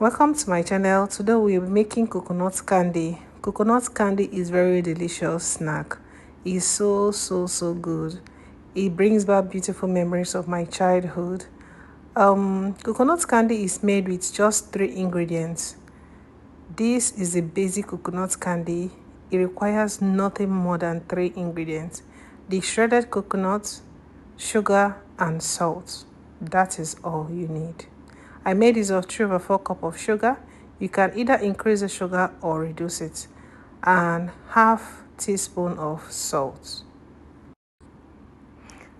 Welcome to my channel. Today we'll be making coconut candy. Coconut candy is very delicious snack. It's so good. It brings back beautiful memories of my childhood. Coconut candy is made with just 3 ingredients. This is a basic coconut candy. It requires nothing more than 3 ingredients: the shredded coconut, sugar, and salt. That is all you need. I made use of 3/4 cup of sugar. You can either increase the sugar or reduce it, and half teaspoon of salt.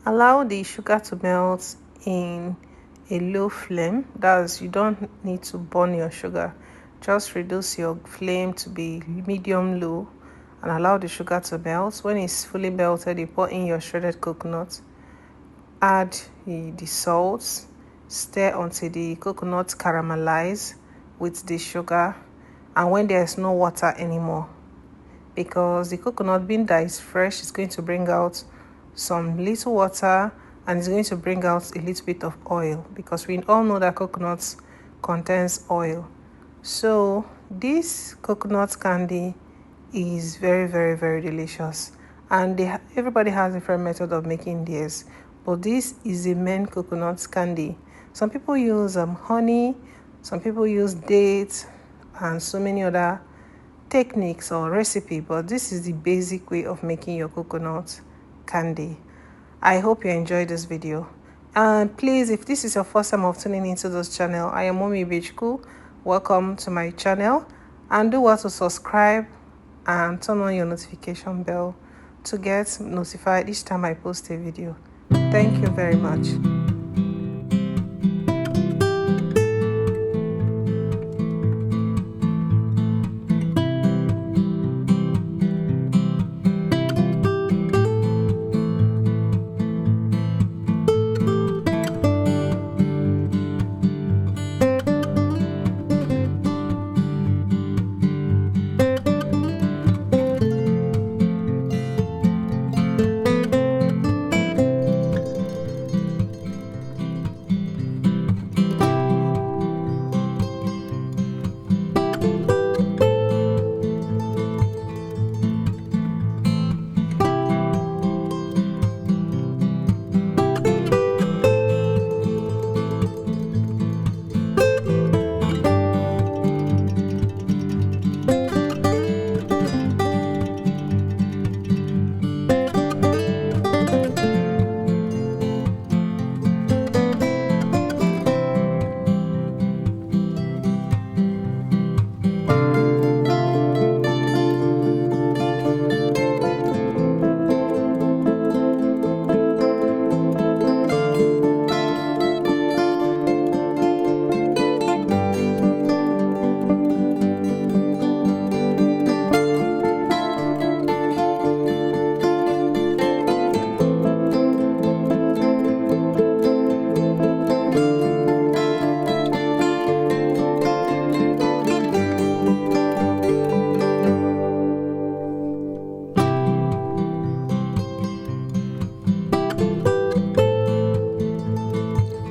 Allow the sugar to melt in a low flame. That's, you don't need to burn your sugar. Just reduce your flame to be medium low and allow the sugar to melt. When it's fully melted, you pour in your shredded coconut, add the salt, stir until the coconut caramelize with the sugar, and when there's no water anymore, because the coconut, being that is fresh, is going to bring out some little water and it's going to bring out a little bit of oil, because we all know that coconut contains oil. So this coconut candy is very delicious, and everybody has a different method of making theirs, but this is a main coconut candy. Some people use honey, some people use dates, and so many other techniques or recipe, but this is the basic way of making your coconut candy. I hope you enjoyed this video, and please, if this is your first time of tuning into this channel, I am Mommy Bejku. Welcome to my channel, and do what to subscribe and turn on your notification bell to get notified each time I post a video. Thank you very much.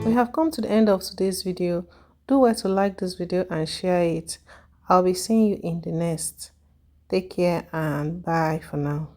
We have come to the end of today's video. Do well to like this video and share it. I'll be seeing you in the next. Take care and bye for now.